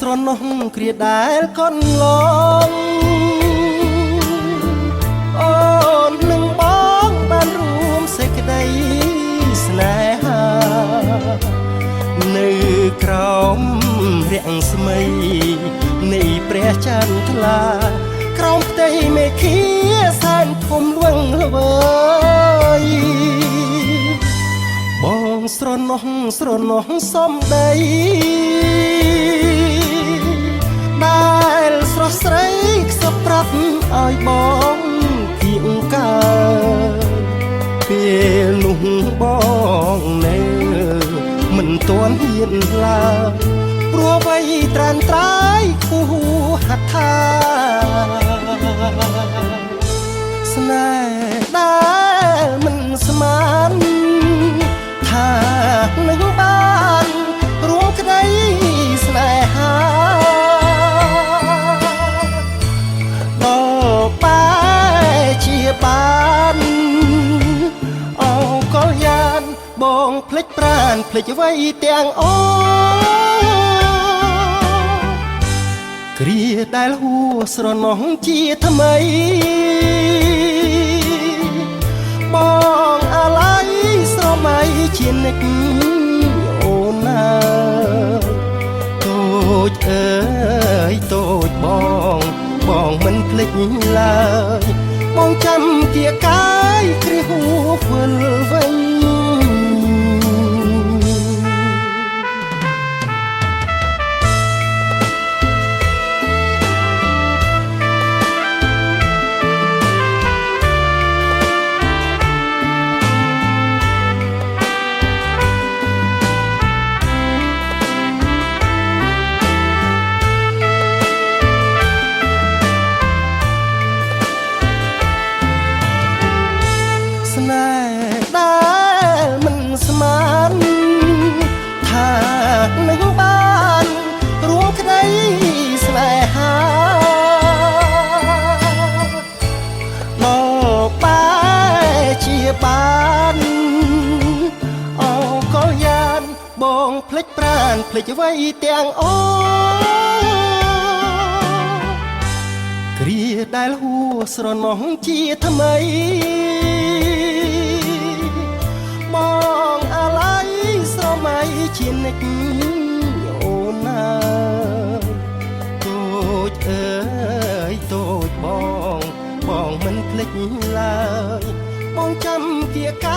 ស្រណោះគ្រាដែលកូនឡងអូននឹងបងបានរួមសេចក្តីស្នេហានៅក្រោមរាំងស្មីនៃព្រះចន្ទថ្លាក្រោមផ្ទៃមេឃាសែនធំលវឹងល្វើយបងស្រណោះសំដីដែលស្រស់ស្រីខ្សឹបប្រាប់ឲ្យបងគៀងកើពេលនោះបងនៅមិនទាន់ហ៊ានឡើយព្រោះវ័យត្រានត្រាយគូហដ្ឋាស្នេហ៍ដែលមិនស្មានថានឹងបានរួមក្តីស្នេហាដល់បែជាបានអកលយានបងភ្លេចប្រានភ្លេចអ្វីទាំងអូគ្រាដែលហួស្រណោះជាថ្មីបងអាឡ័យស្រមៃជានិចអូនណាតូចអើយតូចបងមិនភ្លេចឡើយបងចាំគៀកាយគ្រាហួវិលវិញស្នេហ៍ដែលមិនស្មានថានឹងបានរួមក្តីស្នេហាមកបែជាបានអកលយានបងភ្លេចប្រានភ្លេចអ្វីទាំងអូគ្រាដែលហួស្រណោះជាថ្មីបងអាឡ័យស្រមៃជានិចអូនណាតូចអើយតូចបងមិនភ្លេចឡើយបងចាំគៀកា